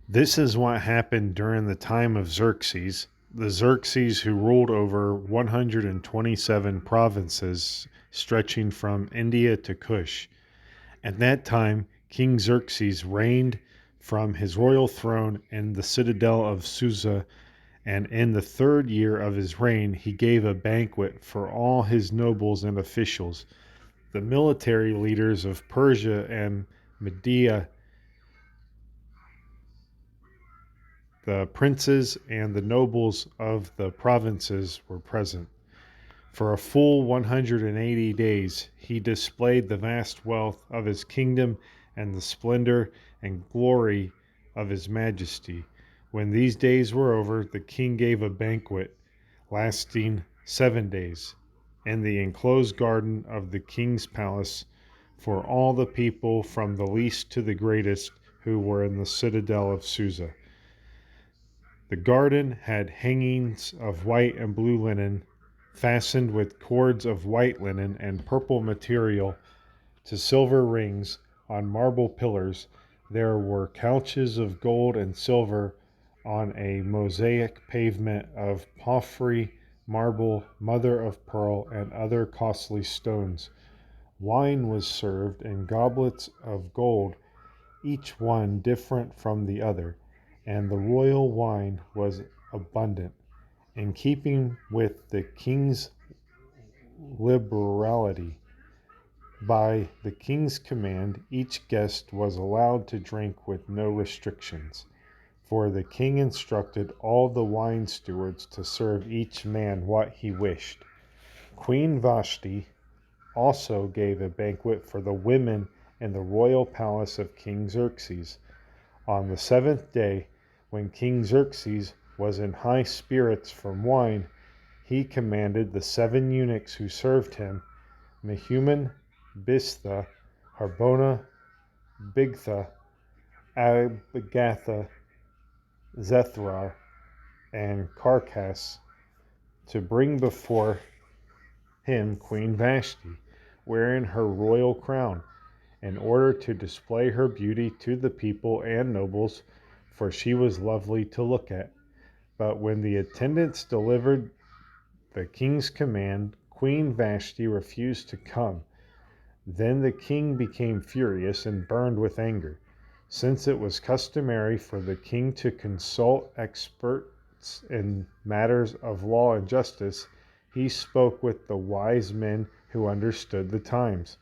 This is what happened during the time of Xerxes, the Xerxes who ruled over 127 provinces stretching from India to Kush. At that time, King Xerxes reigned from his royal throne in the citadel of Susa, and in the third year of his reign, he gave a banquet for all his nobles and officials, the military leaders of Persia and Media, the princes and the nobles of the provinces were present. For a full 180 days, he displayed the vast wealth of his kingdom and the splendor and glory of his majesty. When these days were over, the king gave a banquet lasting 7 days in the enclosed garden of the king's palace for all the people from the least to the greatest who were in the citadel of Susa. The garden had hangings of white and blue linen, fastened with cords of white linen and purple material to silver rings on marble pillars. There were couches of gold and silver on a mosaic pavement of porphyry, marble, mother of pearl, and other costly stones. Wine was served in goblets of gold, each one different from the other, and the royal wine was abundant. In keeping with the king's liberality, by the king's command, each guest was allowed to drink with no restrictions. For the king instructed all the wine stewards to serve each man what he wished. Queen Vashti also gave a banquet for the women in the royal palace of King Xerxes. On the seventh day, when King Xerxes was in high spirits from wine, he commanded the 7 eunuchs who served him, Mehuman, Biztha, Harbona, Bigtha, Abigatha, Zethrar, and Carcass, to bring before him Queen Vashti, wearing her royal crown, in order to display her beauty to the people and nobles, for she was lovely to look at. But when the attendants delivered the king's command, Queen Vashti refused to come. Then the king became furious and burned with anger. Since it was customary for the king to consult experts in matters of law and justice, he spoke with the wise men who understood the times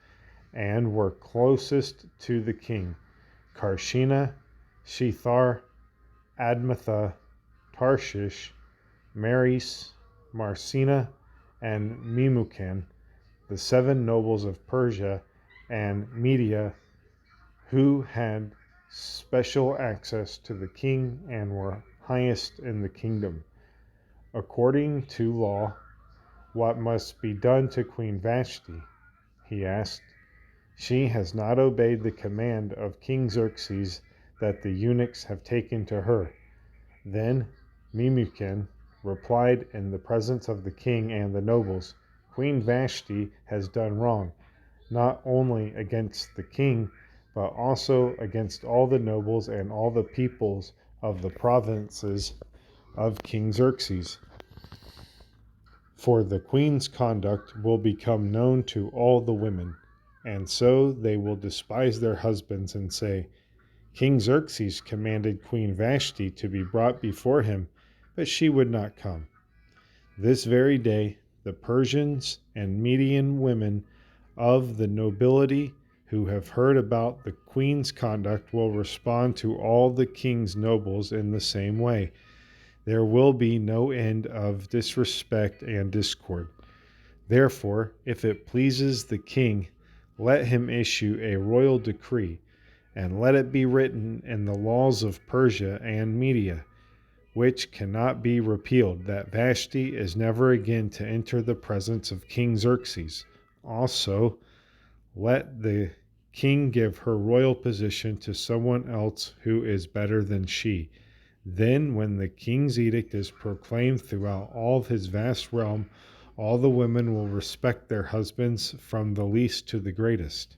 and were closest to the king: Karshina, Shethar, Admatha, Tarshish, Maris, Marcina, and Memucan, the 7 nobles of Persia and Media, who had special access to the king and were highest in the kingdom. According to law, what must be done to Queen Vashti? He asked. She has not obeyed the command of King Xerxes that the eunuchs have taken to her. Then Memucan replied in the presence of the king and the nobles, Queen Vashti has done wrong, not only against the king, but also against all the nobles and all the peoples of the provinces of King Xerxes. For the queen's conduct will become known to all the women, and so they will despise their husbands and say, King Xerxes commanded Queen Vashti to be brought before him, but she would not come. This very day, the Persians and Median women of the nobility who have heard about the queen's conduct will respond to all the king's nobles in the same way. There will be no end of disrespect and discord. Therefore, if it pleases the king, let him issue a royal decree, and let it be written in the laws of Persia and Media, which cannot be repealed, that Vashti is never again to enter the presence of King Xerxes. Also, let the king give her royal position to someone else who is better than she. Then, when the king's edict is proclaimed throughout all of his vast realm, all the women will respect their husbands from the least to the greatest.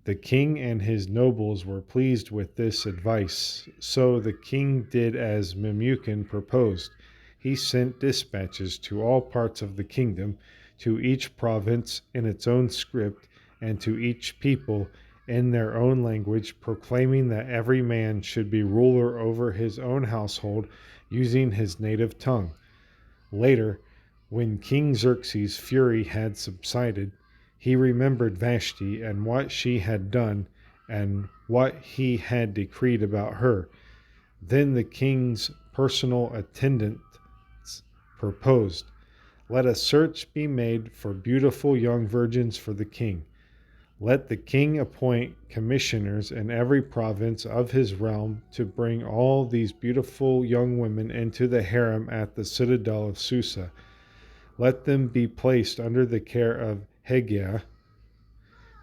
The king and his nobles were pleased with this advice, so the king did as Memucan proposed. He sent dispatches to all parts of the kingdom, to each province in its own script, and to each people in their own language, proclaiming that every man should be ruler over his own household using his native tongue. Later, when King Xerxes' fury had subsided, he remembered Vashti and what she had done and what he had decreed about her. Then the king's personal attendants proposed, "Let a search be made for beautiful young virgins for the king. Let the king appoint commissioners in every province of his realm to bring all these beautiful young women into the harem at the citadel of Susa. Let them be placed under the care of Hegai,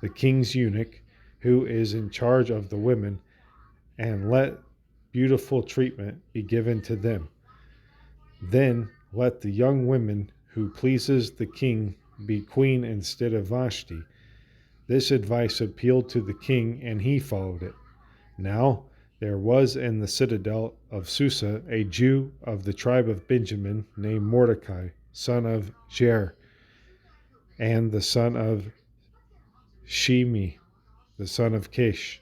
the king's eunuch, who is in charge of the women, and let beautiful treatment be given to them. Then let the young woman who pleases the king be queen instead of Vashti." This advice appealed to the king, and he followed it. Now there was in the citadel of Susa a Jew of the tribe of Benjamin named Mordecai, son of Jair, and the son of Shimi, the son of Kish.